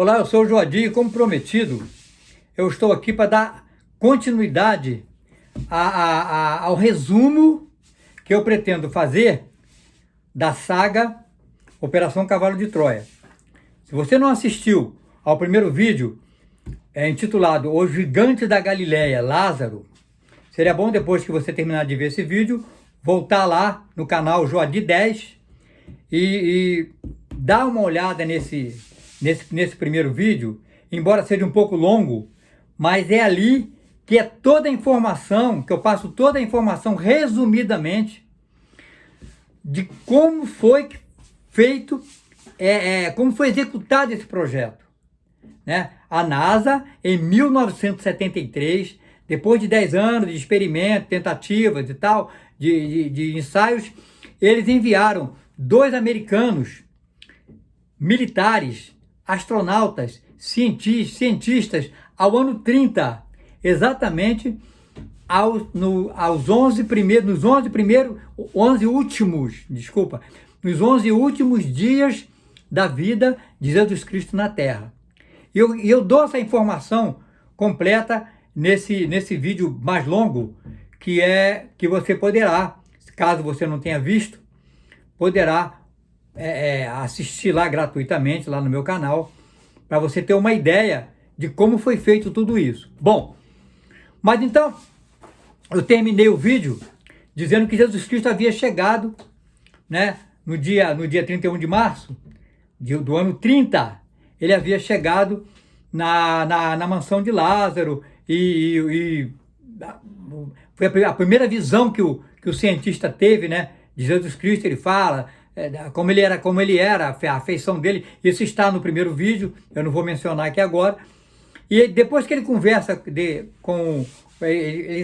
Olá, eu sou o Joadir e, como prometido, eu estou aqui para dar continuidade ao resumo que eu pretendo fazer da saga Operação Cavalo de Troia. Se você não assistiu ao primeiro vídeo, intitulado O Gigante da Galileia, Lázaro, seria bom, depois que você terminar de ver esse vídeo, voltar lá no canal Joadir 10 e dar uma olhada nesse primeiro vídeo, embora seja um pouco longo, mas é ali que é toda a informação, que eu passo toda a informação resumidamente de como foi feito, como foi executado esse projeto, né? A NASA, em 1973, depois de 10 anos de experimento, tentativas e tal, de ensaios, eles enviaram 2 americanos militares, astronautas, cientistas, ao ano 30, exatamente nos 11 últimos dias da vida de Jesus Cristo na Terra. E eu dou essa informação completa nesse vídeo mais longo, que você poderá, caso você não tenha visto, poderá assistir lá gratuitamente, lá no meu canal, para você ter uma ideia de como foi feito tudo isso. Bom, mas então, eu terminei o vídeo dizendo que Jesus Cristo havia chegado, né, no dia 31 de março do ano 30, ele havia chegado na mansão de Lázaro, e foi a primeira visão que o cientista teve, né, de Jesus Cristo. Ele fala como ele era, a feição dele. Isso está no primeiro vídeo, eu não vou mencionar aqui agora. E depois que ele conversa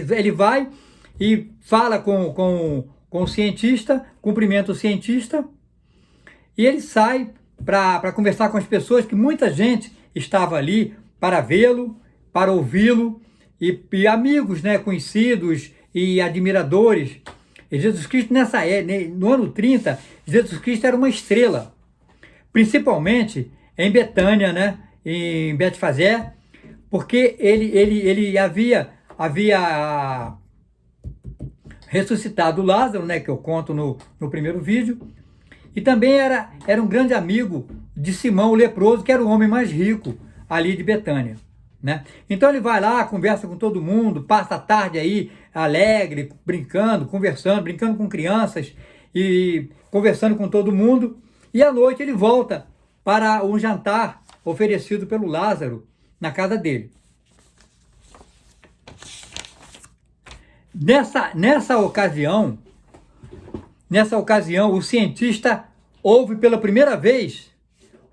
ele vai e fala com o cientista, cumprimenta o cientista, e ele sai para conversar com as pessoas, que muita gente estava ali para vê-lo, para ouvi-lo, e amigos, né, conhecidos e admiradores. E Jesus Cristo, no ano 30, Jesus Cristo era uma estrela, principalmente em Betânia, né, em Betfagé, porque ele havia ressuscitado Lázaro, né, que eu conto no primeiro vídeo, e também era um grande amigo de Simão o leproso, que era o homem mais rico ali de Betânia, né? Então ele vai lá, conversa com todo mundo, passa a tarde aí alegre, brincando com crianças e conversando com todo mundo, e à noite ele volta para um jantar oferecido pelo Lázaro na casa dele. Nessa ocasião, o cientista ouve pela primeira vez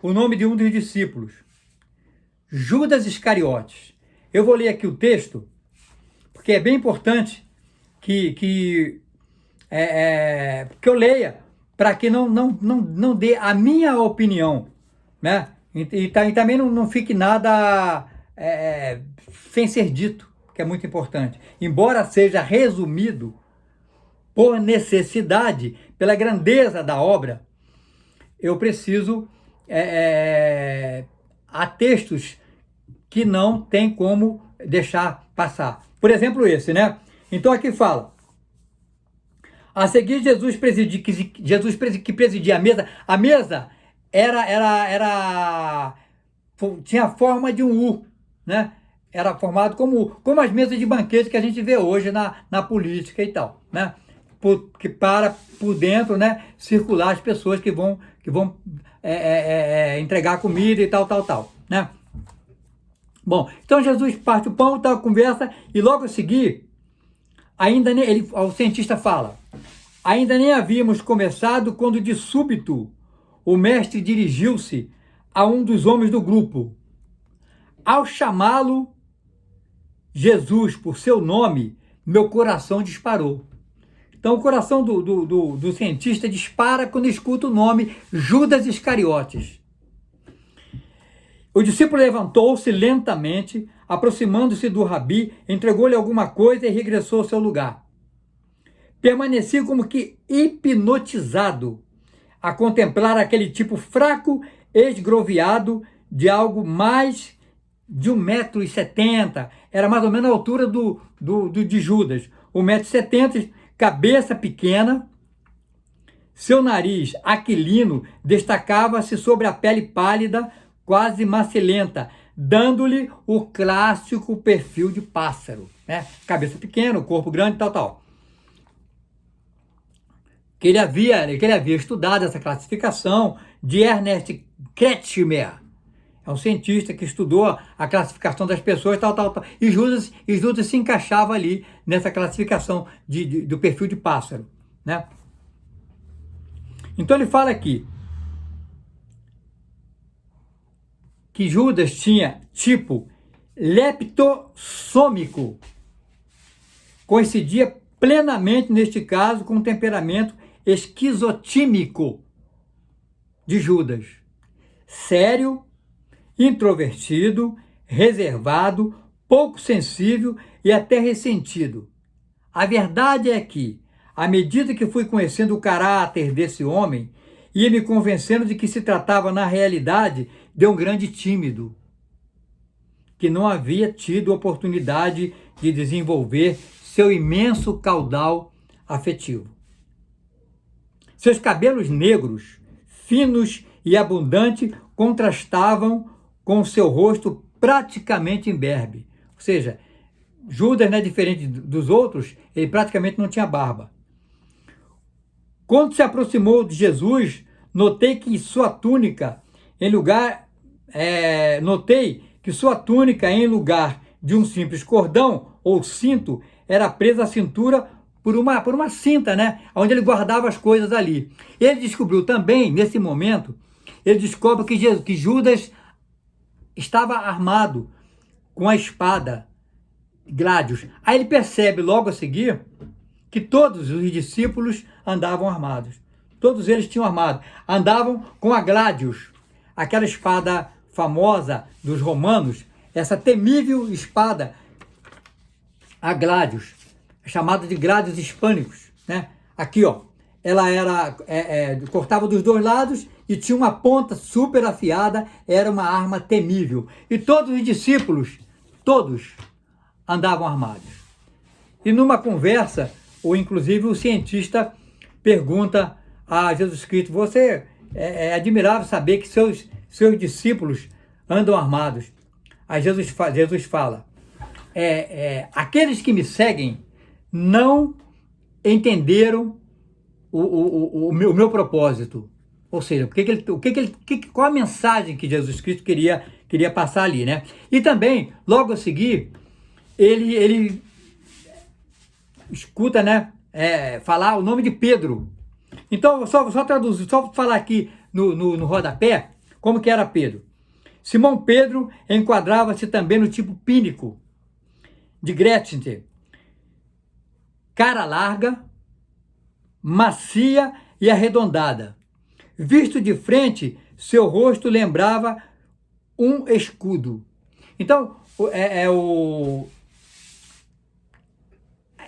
o nome de um dos discípulos, Judas Iscariotes. Eu vou ler aqui o texto, porque é bem importante que eu leia, para que não dê a minha opinião, né? E também não fique nada sem ser dito, que é muito importante. Embora seja resumido por necessidade, pela grandeza da obra, eu preciso há textos que não tem como deixar passar. Por exemplo, esse, né? Então aqui fala: a seguir Jesus que presidia a mesa. A mesa tinha a forma de um U, né? Era formado como as mesas de banquete que a gente vê hoje na política e tal, né? Por dentro, né, circular as pessoas que vão entregar comida e tal, né? Bom, então Jesus parte o pão, tal, conversa, e logo a seguir, o cientista fala: ainda nem havíamos começado quando de súbito o mestre dirigiu-se a um dos homens do grupo. Ao chamá-lo Jesus por seu nome, meu coração disparou. Então o coração do cientista dispara quando escuta o nome Judas Iscariotes. O discípulo levantou-se lentamente, aproximando-se do rabi, entregou-lhe alguma coisa e regressou ao seu lugar. Permaneci como que hipnotizado a contemplar aquele tipo fraco, esgroviado, de algo mais de 1,70 m, era mais ou menos a altura de Judas, 1,70 m, cabeça pequena, seu nariz aquilino destacava-se sobre a pele pálida, quase macilenta, dando-lhe o clássico perfil de pássaro, né? Cabeça pequena, corpo grande, tal. Que ele havia estudado essa classificação de Ernest Kretschmer. É um cientista que estudou a classificação das pessoas, tal. E Judas se encaixava ali nessa classificação do perfil de pássaro, né? Então ele fala aqui que Judas tinha tipo leptossômico, coincidia plenamente neste caso com o temperamento esquizotímico de Judas, sério, introvertido, reservado, pouco sensível e até ressentido. A verdade é que, à medida que fui conhecendo o caráter desse homem, ia me convencendo de que se tratava, na realidade, de um grande tímido, que não havia tido oportunidade de desenvolver seu imenso caudal afetivo. Seus cabelos negros, finos e abundantes, contrastavam com seu rosto praticamente imberbe. Ou seja, Judas, né, diferente dos outros, ele praticamente não tinha barba. Quando se aproximou de Jesus, notei que sua túnica, em lugar de um simples cordão ou cinto, era presa à cintura por uma cinta, né, onde ele guardava as coisas ali. Ele descobriu também, nesse momento, ele descobre que Judas estava armado com a espada Gládios. Aí ele percebe logo a seguir que todos os discípulos andavam armados. Todos eles tinham armado. Andavam com a Gládios, aquela espada famosa dos romanos, essa temível espada, a Gládios, chamada de Gládios hispânicos, né? Aqui, ó, ela era cortava dos dois lados e tinha uma ponta super afiada, era uma arma temível. E todos os discípulos, todos andavam armados. E numa conversa, ou inclusive o cientista pergunta a Jesus Cristo: você é admirável saber que seus discípulos andam armados. Aí Jesus fala: aqueles que me seguem não entenderam o meu propósito. Ou seja, qual a mensagem que Jesus Cristo queria passar ali, né? E também, logo a seguir, ele escuta, né, falar o nome de Pedro. Então, só traduzir, só falar aqui no rodapé, como que era Pedro. Simão Pedro enquadrava-se também no tipo pínico de Gretchen, cara larga, macia e arredondada. Visto de frente, seu rosto lembrava um escudo. Então,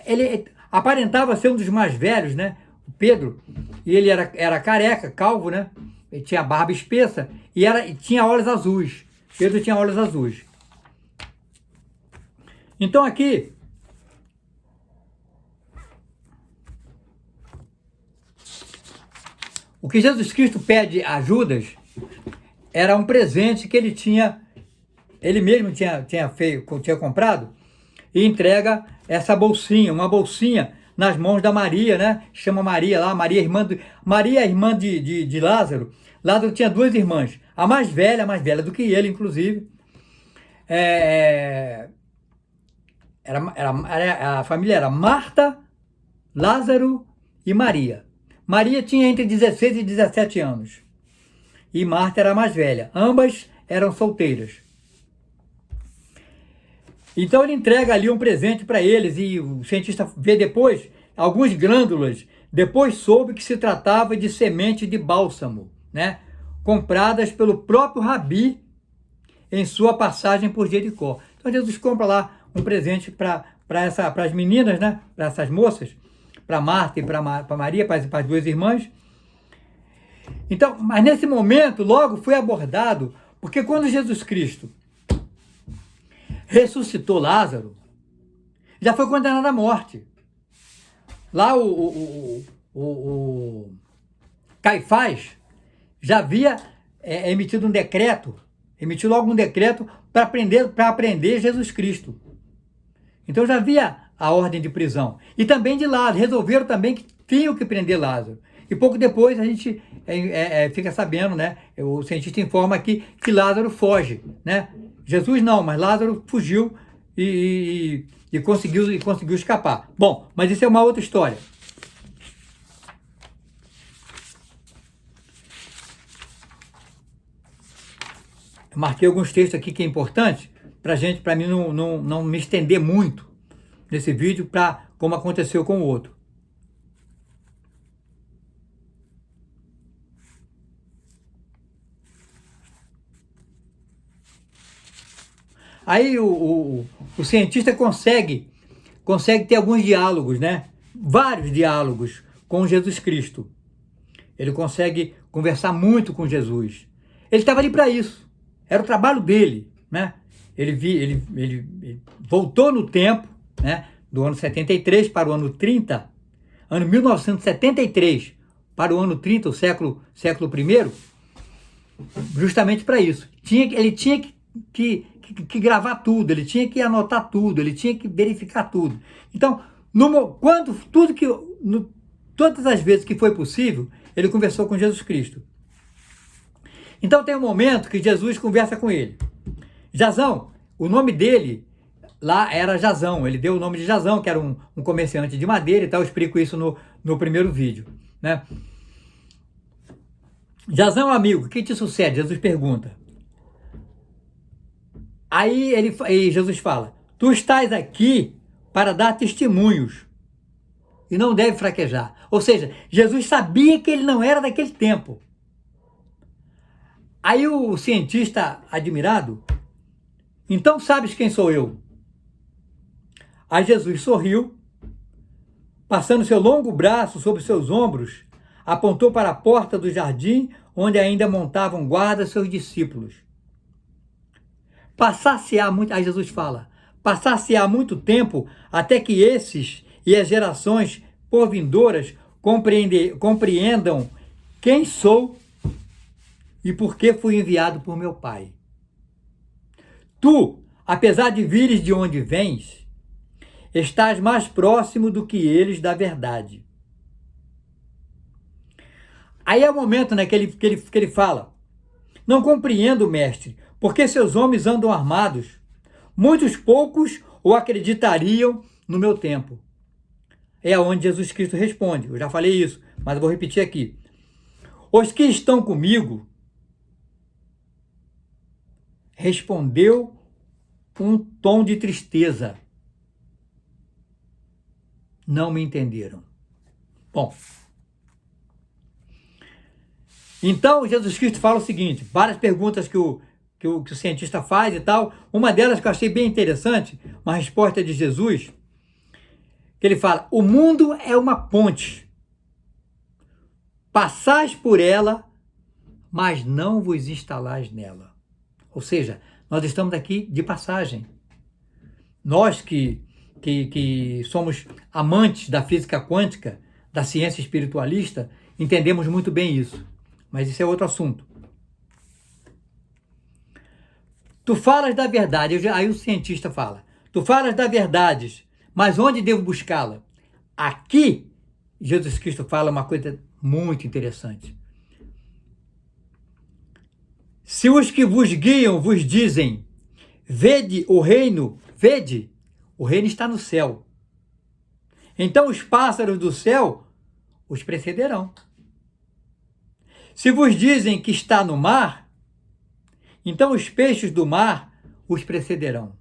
ele aparentava ser um dos mais velhos, né? O Pedro, e ele era careca, calvo, né? Ele tinha barba espessa e tinha olhos azuis. Pedro tinha olhos azuis. Então aqui, o que Jesus Cristo pede a Judas era um presente que ele mesmo tinha comprado, e entrega essa bolsinha, uma bolsinha nas mãos da Maria, né? Chama Maria lá, Maria, irmã de Lázaro. Lázaro tinha duas irmãs, a mais velha do que ele, inclusive. A família era Marta, Lázaro e Maria. Maria tinha entre 16 e 17 anos. E Marta era a mais velha. Ambas eram solteiras. Então ele entrega ali um presente para eles, e o cientista vê depois algumas glândulas. Depois soube que se tratava de semente de bálsamo, né? Compradas pelo próprio Rabi em sua passagem por Jericó. Então Jesus compra lá um presente para as meninas, né? Para essas moças, para Marta e para Maria, para as duas irmãs. Então, mas nesse momento, logo foi abordado Porque quando Jesus Cristo ressuscitou Lázaro, já foi condenado à morte. Lá o Caifás já havia emitido um decreto, emitiu logo um decreto para prender Jesus Cristo. Então já havia a ordem de prisão. E também de Lázaro, resolveram também que tinham que prender Lázaro. E pouco depois a gente fica sabendo, né? O cientista informa aqui que Lázaro foge, né? Jesus não, mas Lázaro fugiu e conseguiu escapar. Bom, mas isso é uma outra história. Eu marquei alguns textos aqui que é importante para mim não me estender muito nesse vídeo, como aconteceu com o outro. Aí o cientista consegue ter alguns diálogos, né? Vários diálogos com Jesus Cristo. Ele consegue conversar muito com Jesus. Ele estava ali para isso. Era o trabalho dele, né? Ele voltou no tempo, né? Do ano 73 para o ano 30, ano 1973 para o ano 30, o século I, justamente para isso. Ele tinha que gravar tudo, ele tinha que anotar tudo, ele tinha que verificar tudo. Então, todas as vezes que foi possível, ele conversou com Jesus Cristo. Então tem um momento que Jesus conversa com ele. Jazão, o nome dele lá era Jazão, ele deu o nome de Jazão, que era um comerciante de madeira e tal, eu explico isso no primeiro vídeo, né? Jazão, amigo, o que te sucede? Jesus pergunta. Aí Jesus fala, tu estás aqui para dar testemunhos e não deve fraquejar. Ou seja, Jesus sabia que ele não era daquele tempo. Aí o cientista admirado, então sabes quem sou eu? Aí Jesus sorriu, passando seu longo braço sobre seus ombros, apontou para a porta do jardim, onde ainda montavam guarda seus discípulos. Aí Jesus fala, passar-se-á muito tempo até que esses e as gerações por vindouras compreendam quem sou e por que fui enviado por meu Pai. Tu, apesar de vires de onde vens, estás mais próximo do que eles da verdade. Aí é o momento, né, que ele fala, não compreendo, mestre, porque seus homens andam armados. Muitos poucos o acreditariam no meu tempo. É onde Jesus Cristo responde. Eu já falei isso, mas eu vou repetir aqui. Os que estão comigo, respondeu um tom de tristeza. Não me entenderam. Bom, então Jesus Cristo fala o seguinte, várias perguntas que o cientista faz e tal, uma delas que eu achei bem interessante, uma resposta de Jesus, que ele fala, o mundo é uma ponte, passais por ela, mas não vos instalais nela. Ou seja, nós estamos aqui de passagem. Nós que somos amantes da física quântica, da ciência espiritualista, entendemos muito bem isso. Mas isso é outro assunto. Tu falas da verdade, aí o cientista fala, tu falas da verdade, mas onde devo buscá-la? Aqui, Jesus Cristo fala uma coisa muito interessante. Se os que vos guiam vos dizem, vede, o reino está no céu. Então os pássaros do céu os precederão. Se vos dizem que está no mar, então os peixes do mar os precederão.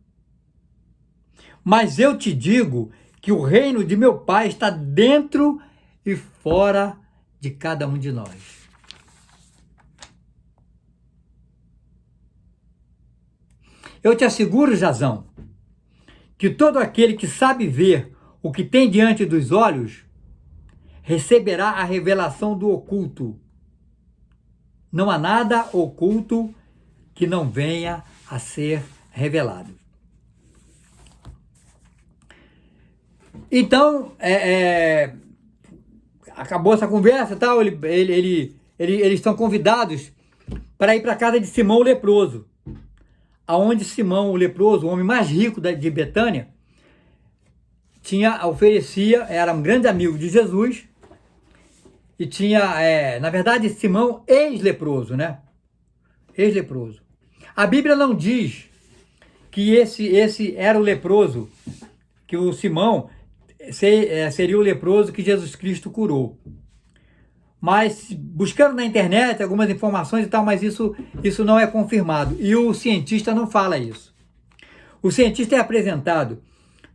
Mas eu te digo que o reino de meu Pai está dentro e fora de cada um de nós. Eu te asseguro, Jazão, que todo aquele que sabe ver o que tem diante dos olhos, receberá a revelação do oculto. Não há nada oculto que não venha a ser revelado. Então, acabou essa conversa e tal, eles estão convidados para ir para a casa de Simão o leproso, aonde Simão o leproso, o homem mais rico de Betânia, era um grande amigo de Jesus, e tinha, na verdade, Simão ex-leproso, né? Ex-leproso. A Bíblia não diz que esse era o leproso, que o Simão seria o leproso que Jesus Cristo curou. Mas, buscando na internet algumas informações e tal, mas isso não é confirmado. E o cientista não fala isso. O cientista é apresentado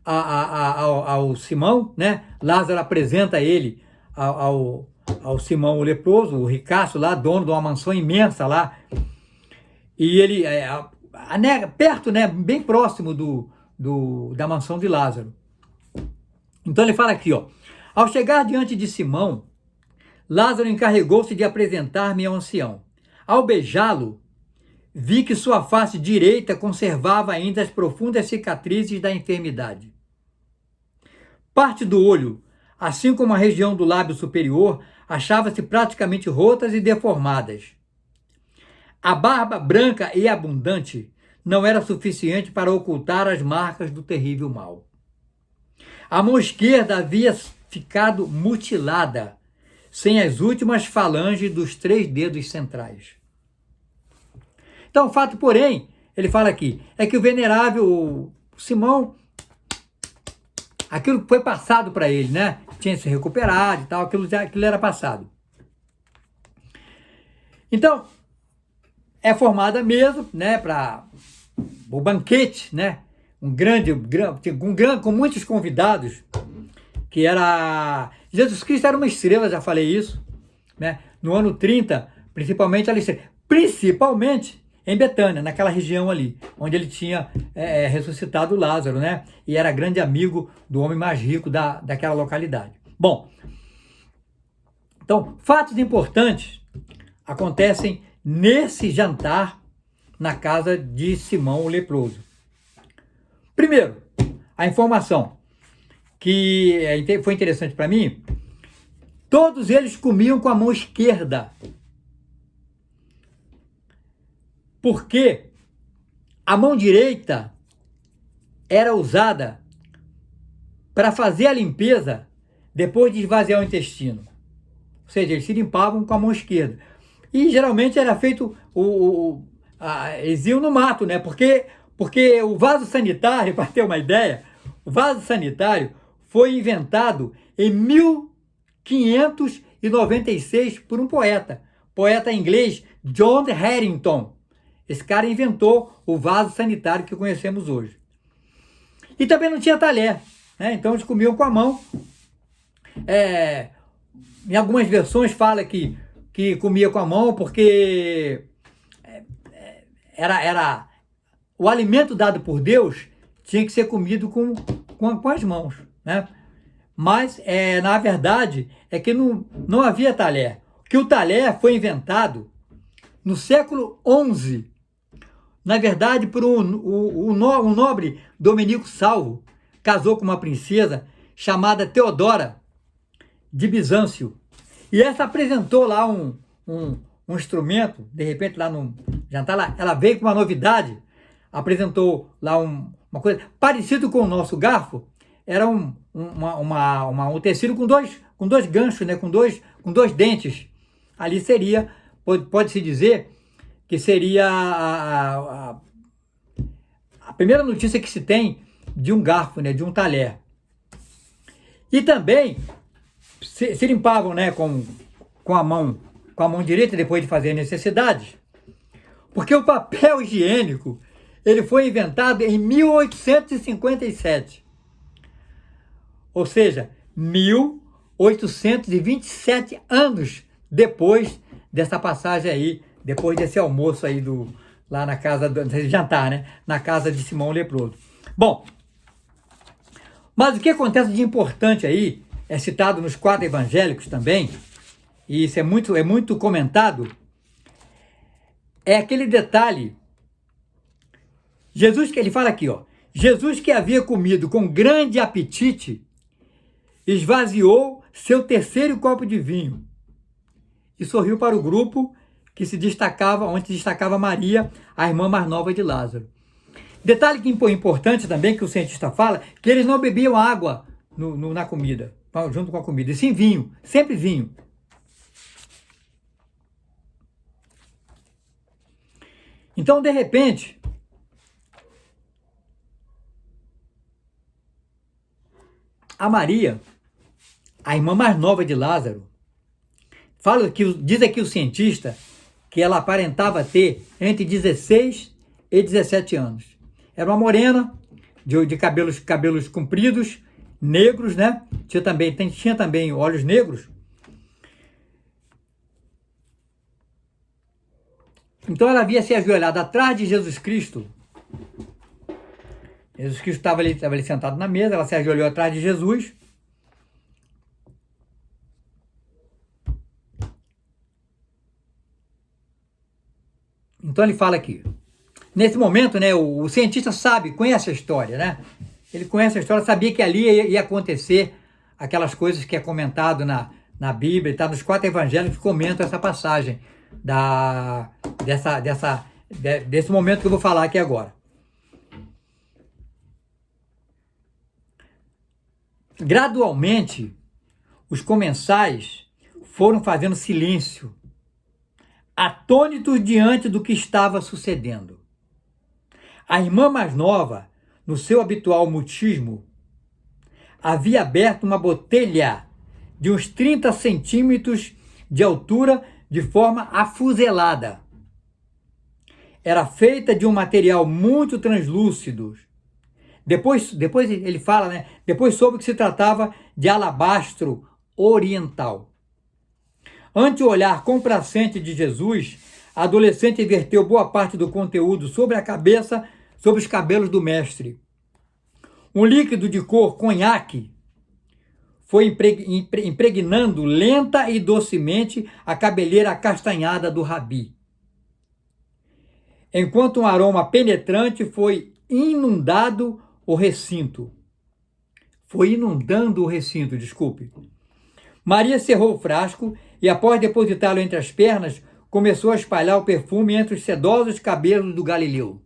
ao Simão, né? Lázaro apresenta ele ao Simão o leproso, o ricaço lá, dono de uma mansão imensa lá. E ele, perto, né? Bem próximo da mansão de Lázaro. Então ele fala aqui, ó. Ao chegar diante de Simão, Lázaro encarregou-se de apresentar-me ao ancião. Ao beijá-lo, vi que sua face direita conservava ainda as profundas cicatrizes da enfermidade. Parte do olho, assim como a região do lábio superior, achava-se praticamente rotas e deformadas. A barba branca e abundante não era suficiente para ocultar as marcas do terrível mal. A mão esquerda havia ficado mutilada, sem as últimas falanges dos 3 dedos centrais. Então, o fato, porém, ele fala aqui, é que o venerável Simão, aquilo foi passado para ele, né? Tinha se recuperado e tal, aquilo era passado. Então, é formada mesmo, né, para o banquete, né? Com muitos convidados, que era... Jesus Cristo era uma estrela, já falei isso, né? No ano 30, principalmente em Betânia, naquela região ali, onde ele tinha ressuscitado Lázaro, né? E era grande amigo do homem mais rico daquela localidade. Bom, então, fatos importantes acontecem nesse jantar na casa de Simão o leproso. Primeiro, a informação que foi interessante para mim, todos eles comiam com a mão esquerda. Porque a mão direita era usada para fazer a limpeza depois de esvaziar o intestino. Ou seja, eles se limpavam com a mão esquerda. E geralmente era feito, eles iam no mato, né? Porque o vaso sanitário, para ter uma ideia, o vaso sanitário foi inventado em 1596 por um poeta inglês, John Harington. Esse cara inventou o vaso sanitário que conhecemos hoje. E também não tinha talher, né? Então eles comiam com a mão. Em algumas versões fala que comia com a mão porque era o alimento dado por Deus tinha que ser comido com as mãos, né? Mas, na verdade, é que não havia talher. Que o talher foi inventado no século XI, na verdade, por um nobre Domenico Salvo, casou com uma princesa chamada Teodora de Bizâncio. E essa apresentou lá um instrumento, de repente lá no jantar, ela veio com uma novidade, apresentou lá uma coisa parecido com o nosso garfo, era um tecido com dois ganchos, né? com dois dentes. Ali seria, pode-se dizer, que seria a primeira notícia que se tem de um garfo, né? De um talher. E também se limpavam, né? com a mão direita depois de fazer necessidades, porque o papel higiênico ele foi inventado em 1857. Ou seja, 1827 anos depois dessa passagem aí, depois desse almoço aí lá na casa, desse jantar, né? Na casa de Simão o leproso. Bom, mas o que acontece de importante aí, é citado nos 4 evangélicos também, e isso é muito comentado, é aquele detalhe Jesus, que ele fala aqui, ó, Jesus que havia comido com grande apetite, esvaziou seu terceiro copo de vinho e sorriu para o grupo que se destacava, onde se destacava Maria, a irmã mais nova de Lázaro. Detalhe que importante também, que o cientista fala, que eles não bebiam água na comida, junto com a comida, e sim vinho, sempre vinho. Então, de repente, a Maria, a irmã mais nova de Lázaro, diz aqui o cientista que ela aparentava ter entre 16 e 17 anos. Era uma morena, de cabelos compridos, negros, né? Tinha também olhos negros. Então ela havia se ajoelhado atrás de Jesus Cristo. Jesus Cristo estava ali sentado na mesa, ela se ajoelhou atrás de Jesus. Então ele fala aqui. Nesse momento, né, o cientista conhece a história, né? Ele conhece a história, sabia que ali ia acontecer aquelas coisas que é comentado na Bíblia, tá nos 4 evangelhos que comentam essa passagem desse momento que eu vou falar aqui agora. Gradualmente, os comensais foram fazendo silêncio, atônitos diante do que estava sucedendo. A irmã mais nova, no seu habitual mutismo, havia aberto uma botelha de uns 30 centímetros de altura de forma afuselada. Era feita de um material muito translúcido. Depois ele fala, né? Depois soube que se tratava de alabastro oriental. Ante o olhar complacente de Jesus, a adolescente verteu boa parte do conteúdo sobre os cabelos do mestre. Um líquido de cor conhaque foi impregnando lenta e docemente a cabeleira acastanhada do rabi, enquanto um aroma penetrante foi inundando o recinto. Maria cerrou o frasco e, após depositá-lo entre as pernas, começou a espalhar o perfume entre os sedosos cabelos do Galileu.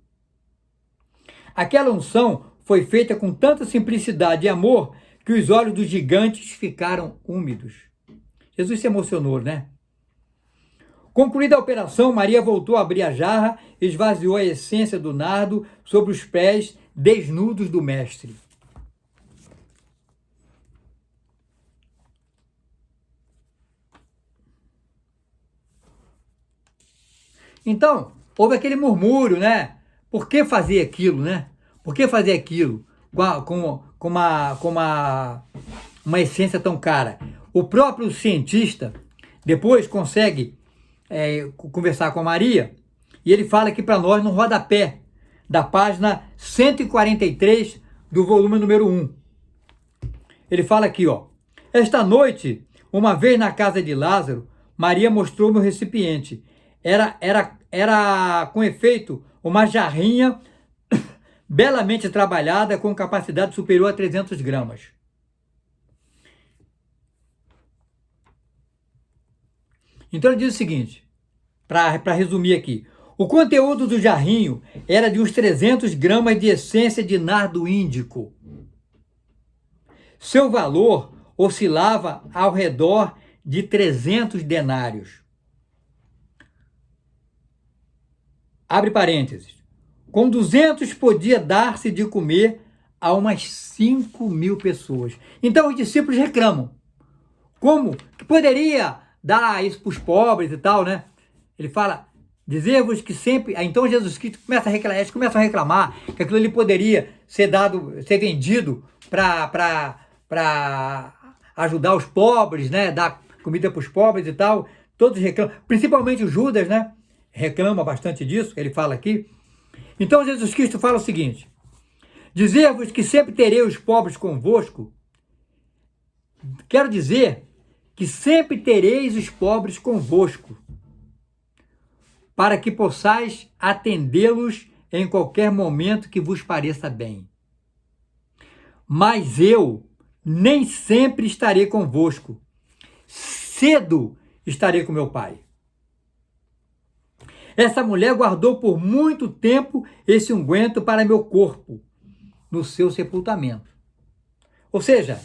Aquela unção foi feita com tanta simplicidade e amor que os olhos dos gigantes ficaram úmidos. Jesus se emocionou, né? Concluída a operação, Maria voltou a abrir a jarra e esvaziou a essência do nardo sobre os pés desnudos do mestre. Então, houve aquele murmúrio, né? Por que fazer aquilo, né? Por que fazer aquilo com uma essência tão cara? O próprio cientista depois consegue conversar com a Maria e ele fala aqui para nós no rodapé da página 143 do volume número 1. Ele fala aqui, ó: esta noite, uma vez na casa de Lázaro, Maria mostrou-me o recipiente. Era com efeito uma jarrinha belamente trabalhada com capacidade superior a 300 gramas. Então ele diz o seguinte, para resumir aqui: o conteúdo do jarrinho era de uns 300 gramas de essência de nardo índico. Seu valor oscilava ao redor de 300 denários. Abre parênteses. Com 200 podia dar-se de comer a umas 5.000 pessoas. Então os discípulos reclamam. Como que poderia dar isso para os pobres e tal, né? Ele fala, dizer-vos que sempre... Então Jesus Cristo começa a reclamar que aquilo ali poderia ser vendido para ajudar os pobres, né? Dar comida para os pobres e tal. Todos reclamam, principalmente os Judas, né? Reclama bastante disso, ele fala aqui. Então Jesus Cristo fala o seguinte: dizer-vos que sempre terei os pobres convosco, quero dizer que sempre tereis os pobres convosco, para que possais atendê-los em qualquer momento que vos pareça bem. Mas eu nem sempre estarei convosco. Cedo estarei com meu pai. Essa mulher guardou por muito tempo esse unguento para meu corpo, no seu sepultamento. Ou seja,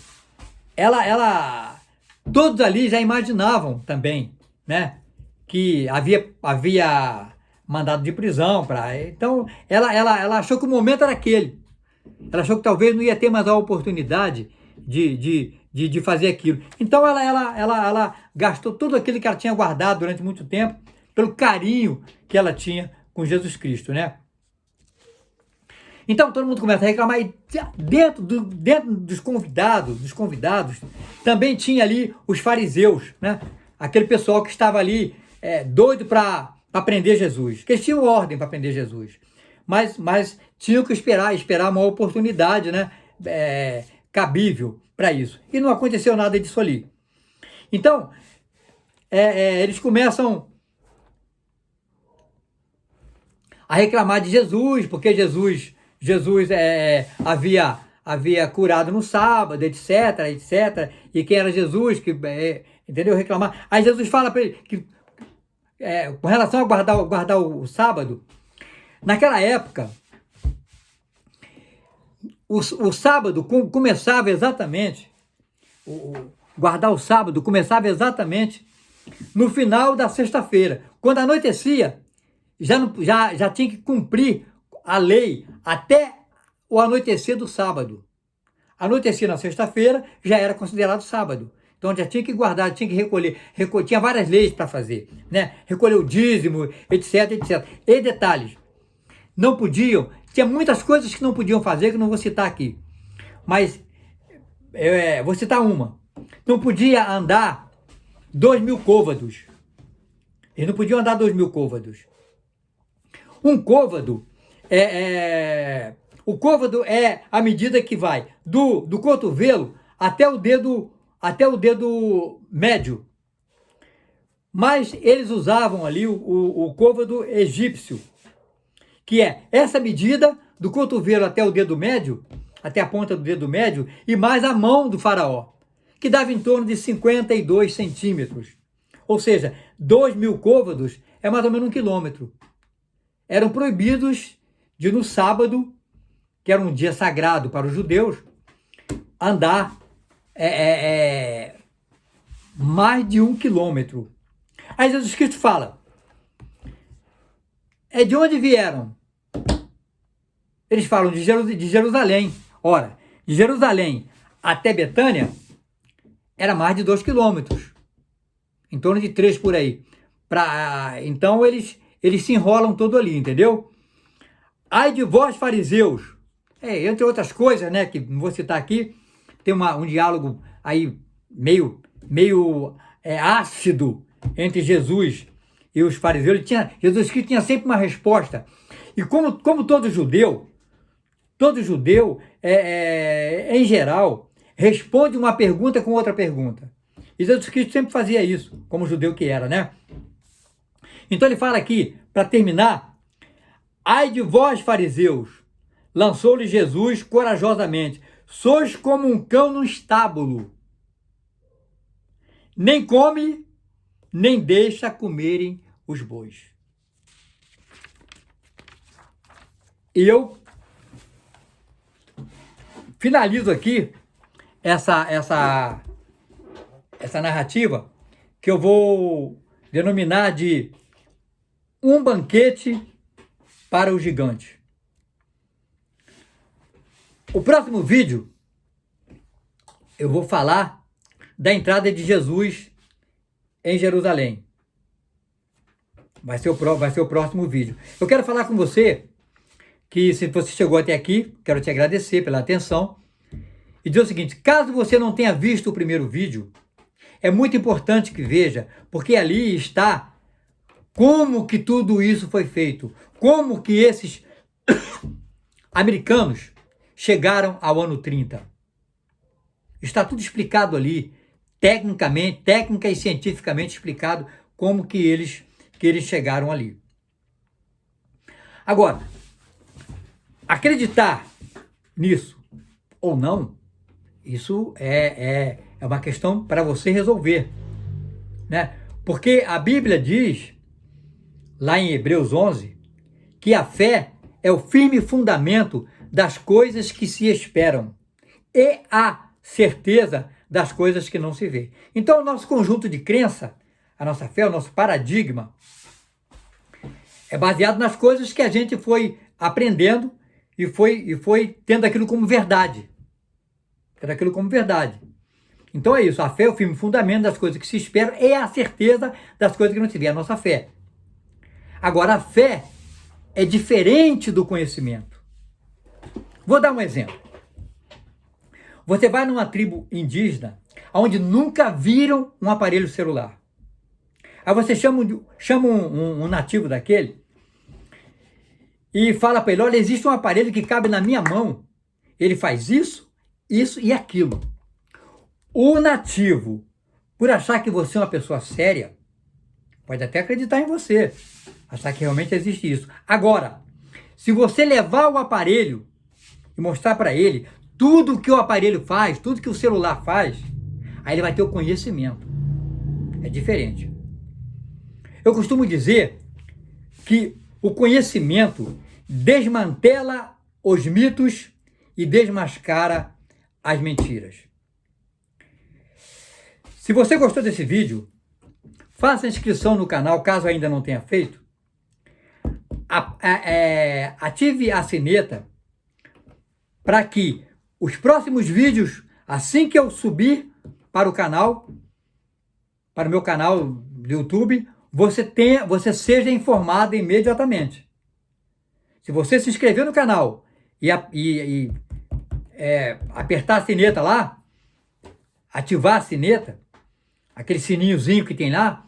todos ali já imaginavam também, né, que havia mandado de prisão para. Então, ela achou que o momento era aquele. Ela achou que talvez não ia ter mais a oportunidade de fazer aquilo. Então, ela gastou tudo aquilo que ela tinha guardado durante muito tempo, pelo carinho que ela tinha com Jesus Cristo, né? Então, todo mundo começa a reclamar. E dentro dos convidados, também tinha ali os fariseus, né? Aquele pessoal que estava ali doido para prender Jesus. Que eles tinham ordem para prender Jesus. Mas tinham que esperar uma oportunidade, né? Cabível para isso. E não aconteceu nada disso ali. Então, eles começam a reclamar de Jesus, porque Jesus havia curado no sábado, etc. E quem era Jesus, entendeu? Reclamar. Aí Jesus fala para ele que, com relação a guardar o sábado, naquela época, o sábado começava exatamente, guardar o sábado começava exatamente no final da sexta-feira. Quando anoitecia, já tinha que cumprir a lei até o anoitecer do sábado. Anoitecia na sexta-feira, já era considerado sábado. Então já tinha que guardar, tinha que recolher. Tinha várias leis para fazer, né? Recolher o dízimo, etc. E detalhes, não podiam, tinha muitas coisas que não podiam fazer, que não vou citar aqui. Mas, vou citar uma. Não podia andar 2.000 côvados. Eles não podiam andar 2.000 côvados. Um côvado o côvado é a medida que vai do cotovelo até o dedo médio. Mas eles usavam ali o côvado egípcio, que é essa medida do cotovelo até o dedo médio, até a ponta do dedo médio, e mais a mão do faraó, que dava em torno de 52 centímetros. Ou seja, 2.000 côvados é mais ou menos 1 quilômetro. Eram proibidos de, no sábado, que era um dia sagrado para os judeus, andar mais de 1 quilômetro. Aí Jesus Cristo fala, de onde vieram? Eles falam de Jerusalém. Ora, de Jerusalém até Betânia era mais de 2 quilômetros. Em torno de 3 por aí. Então eles se enrolam todo ali, entendeu? Ai de vós, fariseus. Entre outras coisas, né, que não vou citar aqui, tem um diálogo aí meio ácido entre Jesus e os fariseus. Jesus Cristo tinha sempre uma resposta. E como todo judeu, em geral, responde uma pergunta com outra pergunta. E Jesus Cristo sempre fazia isso, como judeu que era, né? Então ele fala aqui, para terminar, ai de vós, fariseus, lançou-lhe Jesus corajosamente, sois como um cão no estábulo, nem come, nem deixa comerem os bois. E eu finalizo aqui essa narrativa, que eu vou denominar de um banquete para o gigante. O próximo vídeo eu vou falar da entrada de Jesus em Jerusalém. Vai ser o próximo vídeo. Eu quero falar com você que, se você chegou até aqui, quero te agradecer pela atenção e dizer o seguinte: caso você não tenha visto o primeiro vídeo, é muito importante que veja, porque ali está como que tudo isso foi feito, como que esses americanos chegaram ao ano 30. Está tudo explicado ali, técnica e cientificamente explicado como que eles chegaram ali. Agora, acreditar nisso ou não, isso é uma questão para você resolver, né? Porque a Bíblia diz, lá em Hebreus 11, que a fé é o firme fundamento das coisas que se esperam e a certeza das coisas que não se vê. Então, o nosso conjunto de crença, a nossa fé, o nosso paradigma, é baseado nas coisas que a gente foi aprendendo e foi tendo aquilo como verdade. Tendo aquilo como verdade. Então é isso, a fé é o firme fundamento das coisas que se esperam e a certeza das coisas que não se vê, a nossa fé. Agora, a fé é diferente do conhecimento. Vou dar um exemplo. Você vai numa tribo indígena onde nunca viram um aparelho celular. Aí você chama um nativo daquele e fala para ele, olha, existe um aparelho que cabe na minha mão. Ele faz isso, isso e aquilo. O nativo, por achar que você é uma pessoa séria, pode até acreditar em você, achar que realmente existe isso. Agora, se você levar o aparelho e mostrar para ele tudo que o aparelho faz, tudo que o celular faz, aí ele vai ter o conhecimento. É diferente. Eu costumo dizer que o conhecimento desmantela os mitos e desmascara as mentiras. Se você gostou desse vídeo, faça a inscrição no canal, caso ainda não tenha feito. Ative a sineta para que os próximos vídeos, assim que eu subir para o canal, para o meu canal do YouTube, você seja informado imediatamente. Se você se inscrever no canal e apertar a sineta lá, ativar a sineta, aquele sininhozinho que tem lá,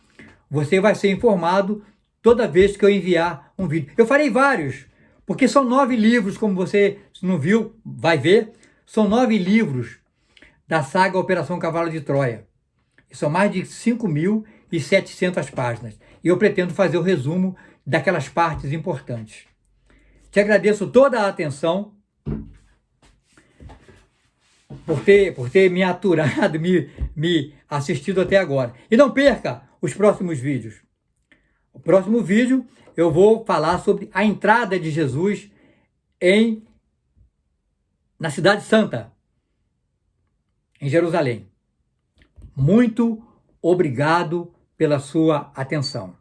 você vai ser informado toda vez que eu enviar um vídeo. Eu farei vários, porque são 9 livros, como você, se não viu, vai ver. São 9 livros da saga Operação Cavalo de Troia. E são mais de 5.700 páginas. E eu pretendo fazer o resumo daquelas partes importantes. Te agradeço toda a atenção, por ter me aturado, me assistido até agora. E não perca os próximos vídeos. O próximo vídeo eu vou falar sobre a entrada de Jesus na Cidade Santa, em Jerusalém. Muito obrigado pela sua atenção.